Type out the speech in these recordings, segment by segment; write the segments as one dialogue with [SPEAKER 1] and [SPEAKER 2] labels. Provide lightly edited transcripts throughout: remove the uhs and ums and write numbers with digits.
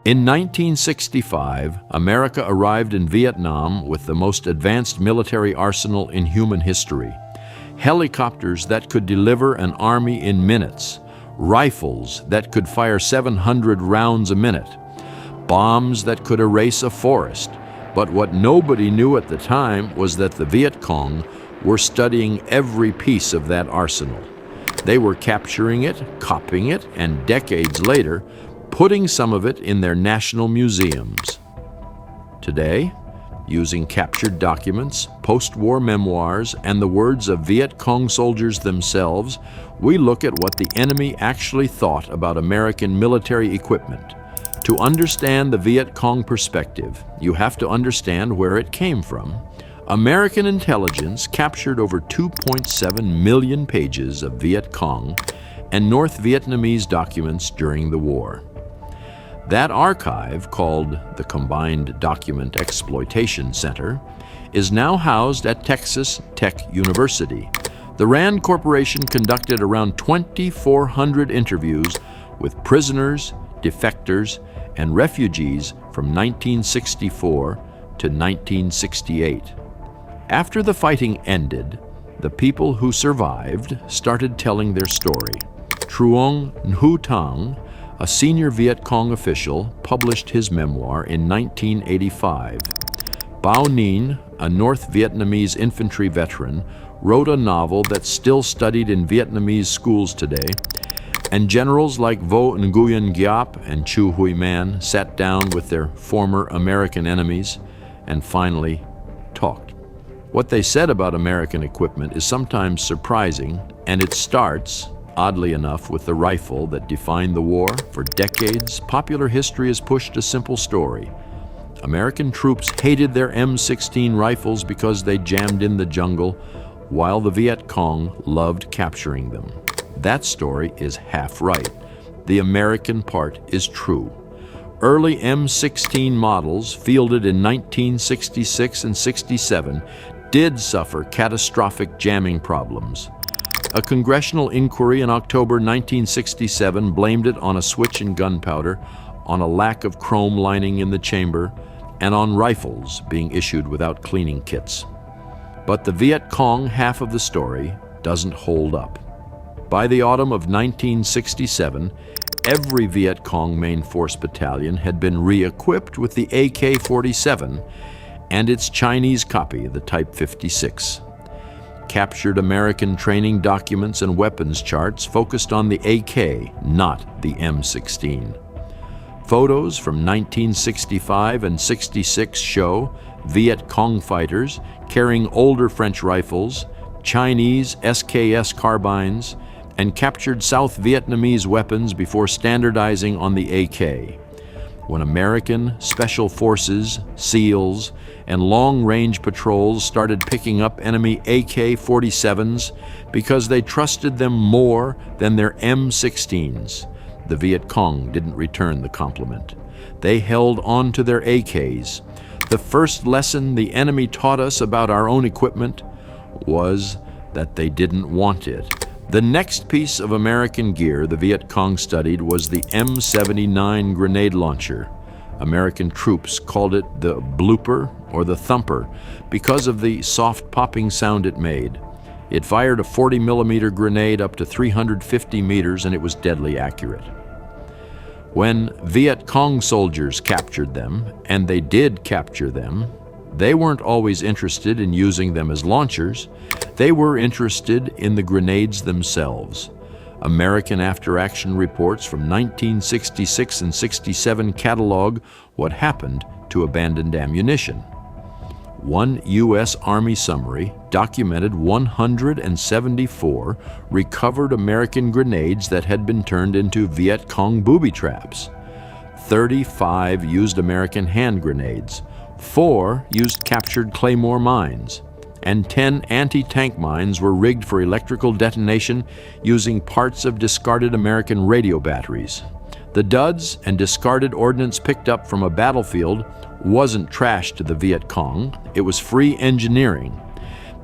[SPEAKER 1] In 1965, America arrived in Vietnam with the most advanced military arsenal in human history. Helicopters that could deliver an army in minutes, rifles that could fire 700 rounds a minute, bombs that could erase a forest. But what nobody knew at the time was that the Viet Cong were studying every piece of that arsenal. They were capturing it, copying it, and decades later, putting some of it in their national museums. Today, using captured documents, post-war memoirs, and the words of Viet Cong soldiers themselves, we look at what the enemy actually thought about American military equipment. To understand the Viet Cong perspective, you have to understand where it came from. American intelligence captured over 2.7 million pages of Viet Cong and North Vietnamese documents during the war. That archive, called the Combined Document Exploitation Center, is now housed at Texas Tech University. The RAND Corporation conducted around 2,400 interviews with prisoners, defectors, and refugees from 1964 to 1968. After the fighting ended, the people who survived started telling their story. Truong Nhu Tang, a senior Viet Cong official, published his memoir in 1985. Bao Ninh, a North Vietnamese infantry veteran, wrote a novel that's still studied in Vietnamese schools today, and generals like Vo Nguyen Giap and Chu Huy Man sat down with their former American enemies and finally talked. What they said about American equipment is sometimes surprising, and it starts, oddly enough, with the rifle that defined the war. For decades, popular history has pushed a simple story. American troops hated their M16 rifles because they jammed in the jungle, while the Viet Cong loved capturing them. That story is half right. The American part is true. Early M16 models, fielded in 1966 and 67, did suffer catastrophic jamming problems. A congressional inquiry in October 1967 blamed it on a switch in gunpowder, on a lack of chrome lining in the chamber, and on rifles being issued without cleaning kits. But the Viet Cong half of the story doesn't hold up. By the autumn of 1967, every Viet Cong main force battalion had been re-equipped with the AK-47 and its Chinese copy, the Type 56. Captured American training documents and weapons charts focused on the AK, not the M16. Photos from 1965 and 66 show Viet Cong fighters carrying older French rifles, Chinese SKS carbines, and captured South Vietnamese weapons before standardizing on the AK. When American Special Forces, SEALs, and long-range patrols started picking up enemy AK-47s because they trusted them more than their M16s, the Viet Cong didn't return the compliment. They held on to their AKs. The first lesson the enemy taught us about our own equipment was that they didn't want it. The next piece of American gear the Viet Cong studied was the M79 grenade launcher. American troops called it the blooper or the thumper because of the soft popping sound it made. It fired a 40-millimeter grenade up to 350 meters, and it was deadly accurate. When Viet Cong soldiers captured them, and they did capture them, they weren't always interested in using them as launchers. They were interested in the grenades themselves. American after-action reports from 1966 and 67 catalog what happened to abandoned ammunition. One U.S. Army summary documented 174 recovered American grenades that had been turned into Viet Cong booby traps. 35 used American hand grenades, 4 used captured Claymore mines, and 10 anti-tank mines were rigged for electrical detonation using parts of discarded American radio batteries. The duds and discarded ordnance picked up from a battlefield wasn't trash to the Viet Cong, it was free engineering.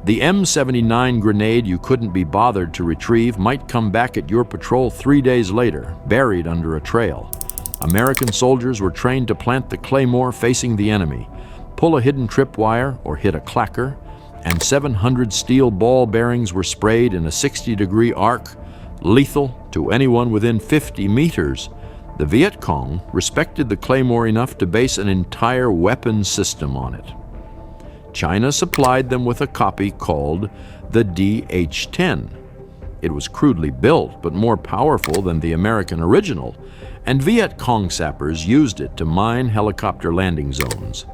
[SPEAKER 1] The M79 grenade you couldn't be bothered to retrieve might come back at your patrol 3 days later, buried under a trail. American soldiers were trained to plant the Claymore facing the enemy, pull a hidden tripwire or hit a clacker, and 700 steel ball bearings were sprayed in a 60-degree arc, lethal to anyone within 50 meters. The Viet Cong respected the Claymore enough to base an entire weapons system on it. China supplied them with a copy called the DH-10. It was crudely built, but more powerful than the American original, and Viet Cong sappers used it to mine helicopter landing zones.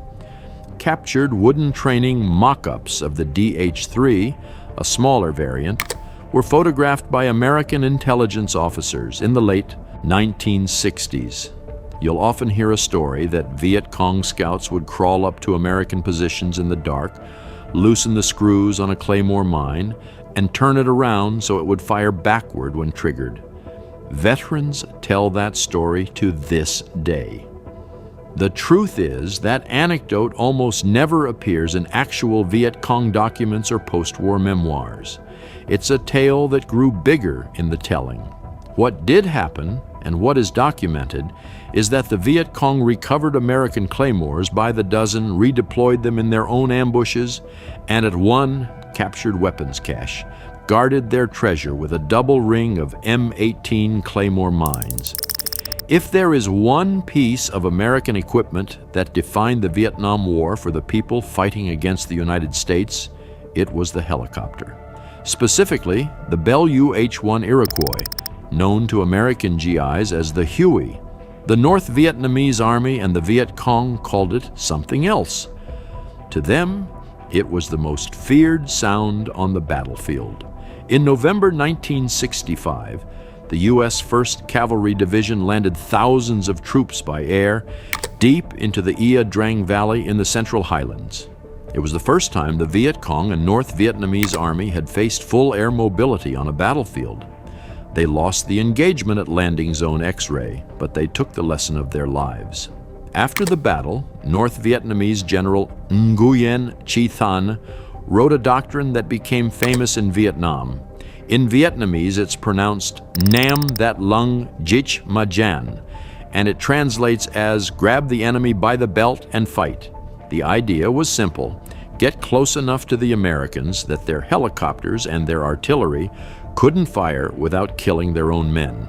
[SPEAKER 1] Captured wooden training mock-ups of the DH-3, a smaller variant, were photographed by American intelligence officers in the late 1960s. You'll often hear a story that Viet Cong scouts would crawl up to American positions in the dark, loosen the screws on a Claymore mine, and turn it around so it would fire backward when triggered. Veterans tell that story to this day. The truth is that anecdote almost never appears in actual Viet Cong documents or post-war memoirs. It's a tale that grew bigger in the telling. What did happen, and what is documented, is that the Viet Cong recovered American Claymores by the dozen, redeployed them in their own ambushes, and at one captured weapons cache, guarded their treasure with a double ring of M18 Claymore mines. If there is one piece of American equipment that defined the Vietnam War for the people fighting against the United States, it was the helicopter. Specifically, the Bell UH-1 Iroquois, known to American GIs as the Huey. The North Vietnamese Army and the Viet Cong called it something else. To them, it was the most feared sound on the battlefield. In November 1965, the U.S. 1st Cavalry Division landed thousands of troops by air deep into the Ia Drang Valley in the Central Highlands. It was the first time the Viet Cong and North Vietnamese Army had faced full air mobility on a battlefield. They lost the engagement at Landing Zone X-Ray, but they took the lesson of their lives. After the battle, North Vietnamese General Nguyen Chi Thanh wrote a doctrine that became famous in Vietnam. In Vietnamese, it's pronounced Nam That Lung Jich Ma Jan, and it translates as grab the enemy by the belt and fight. The idea was simple: get close enough to the Americans that their helicopters and their artillery couldn't fire without killing their own men.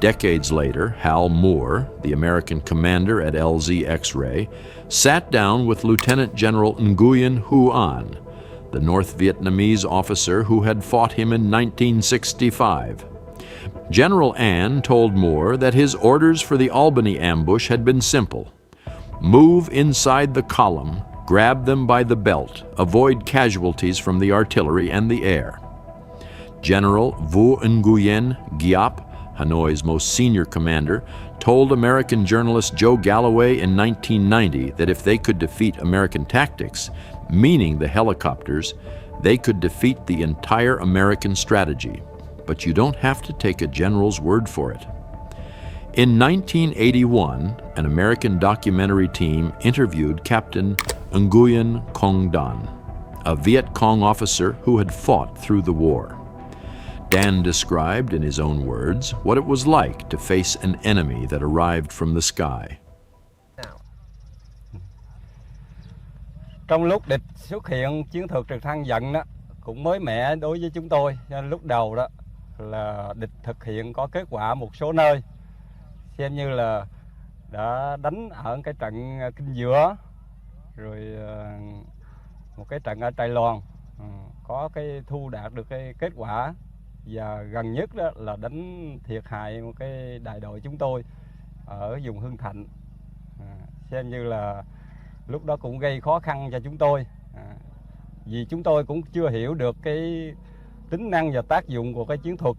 [SPEAKER 1] Decades later, Hal Moore, the American commander at LZ X-Ray, sat down with Lieutenant General Nguyen Hue An, the North Vietnamese officer who had fought him in 1965. General An told Moore that his orders for the Albany ambush had been simple: move inside the column, grab them by the belt, avoid casualties from the artillery and the air. General Vo Nguyen Giap, Hanoi's most senior commander, told American journalist Joe Galloway in 1990 that if they could defeat American tactics, meaning the helicopters, they could defeat the entire American strategy. But you don't have to take a general's word for it. In 1981, an American documentary team interviewed Captain Nguyen Cong Dan, a Viet Cong officer who had fought through the war. Dan described in his own words what it was like to face an enemy that arrived from the sky.
[SPEAKER 2] Trong lúc địch xuất hiện chiến thuật trực thăng giận đó cũng mới mẻ đối với chúng tôi, nên lúc đầu đó là địch thực hiện có kết quả một số nơi, xem như là đã đánh ở cái trận Kinh Dứa, rồi một cái trận ở Trại Loan, có cái thu đạt được cái kết quả, và gần nhất đó là đánh thiệt hại một cái đại đội chúng tôi ở vùng Hưng Thạnh, xem như là lúc đó cũng gây khó khăn cho chúng tôi, vì chúng tôi cũng chưa hiểu được cái tính năng và tác dụng của cái chiến thuật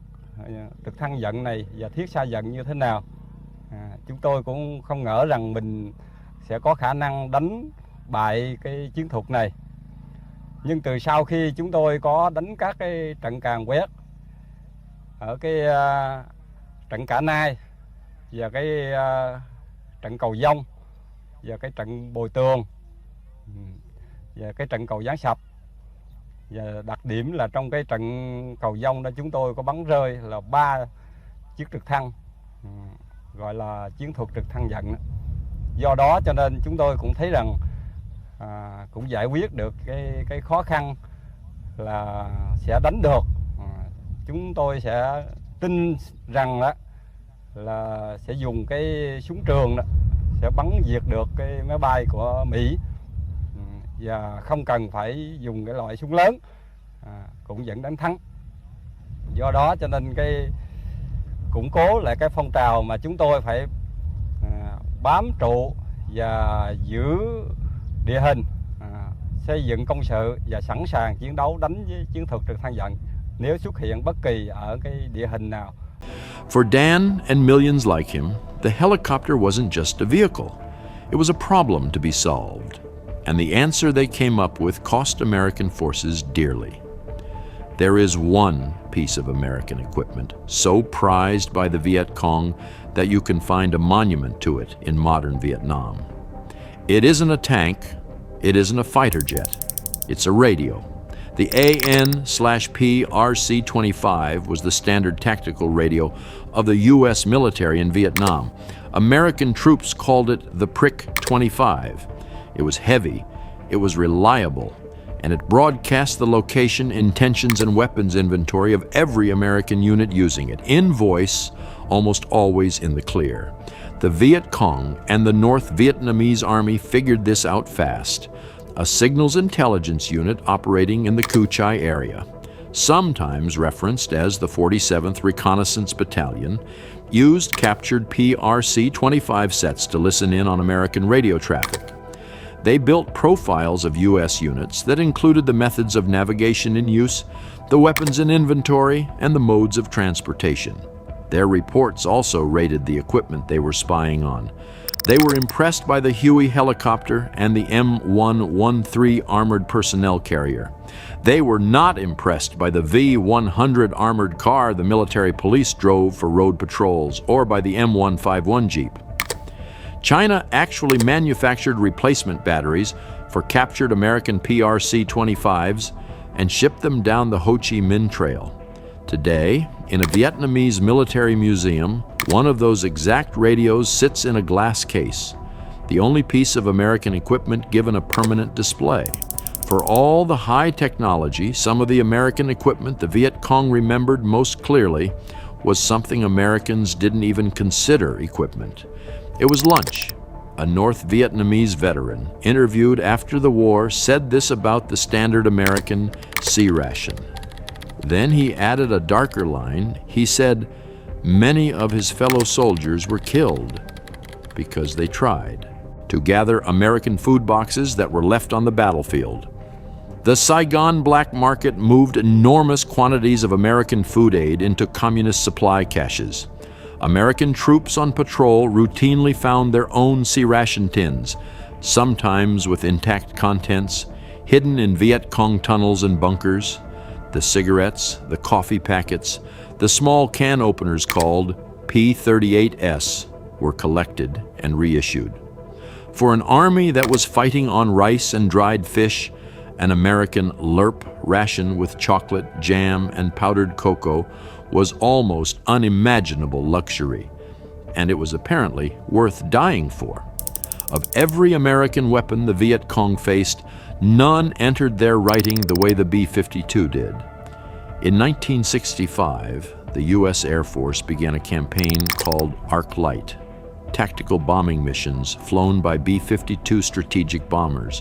[SPEAKER 2] trực thăng giận này và thiết xa giận như thế nào. Chúng tôi cũng không ngờ rằng mình sẽ có khả năng đánh bại cái chiến thuật này. Nhưng từ sau khi chúng tôi có đánh các cái trận càn quét ở cái trận Cả Nai và cái trận Cầu Dông và cái trận Bồi Tường và cái trận Cầu Gián Sập, Và đặc điểm là trong cái trận cầu dông đó chúng tôi có bắn rơi là 3 chiếc trực thăng, gọi là chiến thuật trực thăng giận. Do đó cho nên chúng tôi cũng thấy rằng cũng giải quyết được cái khó khăn là sẽ đánh được. Chúng tôi sẽ tin rằng đó là sẽ dùng cái súng trường đó sẽ bắn diệt được cái máy bay của Mỹ, và không cần phải dùng cái loại súng lớn cũng vẫn đánh thắng. Do đó cho nên cái củng cố lại cái phong trào mà chúng tôi phải bám trụ và giữ địa hình, xây dựng công sự và sẵn sàng chiến đấu đánh với chiến thuật trực thăng giận nếu xuất hiện bất kỳ ở cái địa hình nào.
[SPEAKER 1] For Dan and millions like him, the helicopter wasn't just a vehicle. It was a problem to be solved. And the answer they came up with cost American forces dearly. There is one piece of American equipment so prized by the Viet Cong that you can find a monument to it in modern Vietnam. It isn't a tank, it isn't a fighter jet, it's a radio. The AN/P RC-25 was the standard tactical radio of the U.S. military in Vietnam. American troops called it the Prick 25. It was heavy, it was reliable, and it broadcast the location, intentions, and weapons inventory of every American unit using it, in voice, almost always in the clear. The Viet Cong and the North Vietnamese Army figured this out fast. A signals intelligence unit operating in the Cu Chi area, sometimes referenced as the 47th Reconnaissance Battalion, used captured PRC-25 sets to listen in on American radio traffic. They built profiles of U.S. units that included the methods of navigation in use, the weapons in inventory, and the modes of transportation. Their reports also rated the equipment they were spying on. They were impressed by the Huey helicopter and the M113 armored personnel carrier. They were not impressed by the V100 armored car the military police drove for road patrols, or by the M151 Jeep. China actually manufactured replacement batteries for captured American PRC-25s and shipped them down the Ho Chi Minh Trail. Today, in a Vietnamese military museum, one of those exact radios sits in a glass case, the only piece of American equipment given a permanent display. For all the high technology, some of the American equipment the Viet Cong remembered most clearly was something Americans didn't even consider equipment. It was lunch. A North Vietnamese veteran, interviewed after the war, said this about the standard American C-ration. Then he added a darker line. He said, many of his fellow soldiers were killed because they tried to gather American food boxes that were left on the battlefield. The Saigon black market moved enormous quantities of American food aid into communist supply caches. American troops on patrol routinely found their own C-ration tins, sometimes with intact contents, hidden in Viet Cong tunnels and bunkers. The cigarettes, the coffee packets, the small can openers called P-38S were collected and reissued. For an army that was fighting on rice and dried fish, an American LERP ration with chocolate, jam, and powdered cocoa was almost unimaginable luxury, and it was apparently worth dying for. Of every American weapon the Viet Cong faced, none entered their writing the way the B-52 did. In 1965, the U.S. Air Force began a campaign called Arc Light, tactical bombing missions flown by B-52 strategic bombers,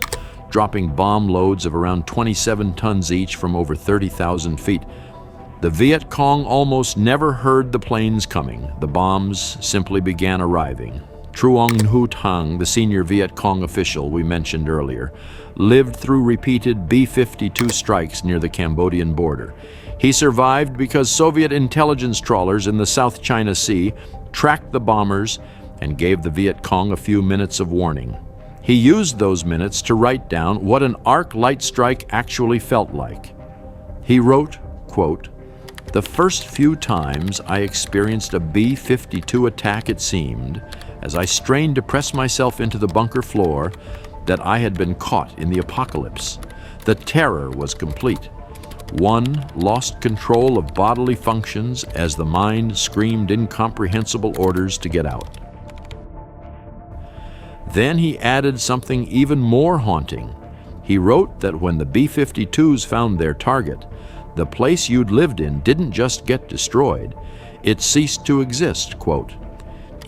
[SPEAKER 1] dropping bomb loads of around 27 tons each from over 30,000 feet. The Viet Cong almost never heard the planes coming. The bombs simply began arriving. Truong Nhu Thang, the senior Viet Cong official we mentioned earlier, lived through repeated B-52 strikes near the Cambodian border. He survived because Soviet intelligence trawlers in the South China Sea tracked the bombers and gave the Viet Cong a few minutes of warning. He used those minutes to write down what an arc light strike actually felt like. He wrote, quote, "The first few times I experienced a B-52 attack, it seemed, as I strained to press myself into the bunker floor, that I had been caught in the apocalypse. The terror was complete. One lost control of bodily functions as the mind screamed incomprehensible orders to get out. Then he added something even more haunting. He wrote that when the B-52s found their target, the place you'd lived in didn't just get destroyed, it ceased to exist, quote.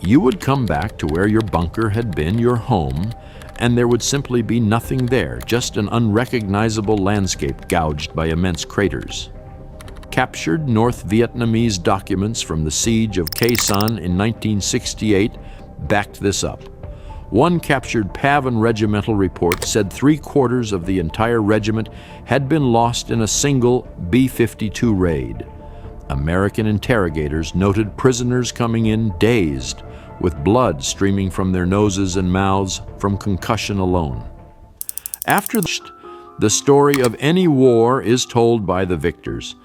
[SPEAKER 1] You would come back to where your bunker had been your home, and there would simply be nothing there, just an unrecognizable landscape gouged by immense craters. Captured North Vietnamese documents from the siege of Khe Sanh in 1968 backed this up. One captured Pavan regimental report said 3/4 of the entire regiment had been lost in a single B-52 raid. American interrogators noted prisoners coming in dazed, with blood streaming from their noses and mouths from concussion alone. After the story of any war is told by the victors,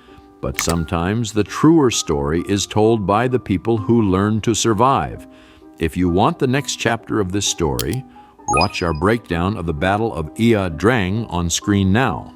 [SPEAKER 1] but sometimes the truer story is told by the people who learn to survive. If you want the next chapter of this story, watch our breakdown of the Battle of Ia Drang on screen now.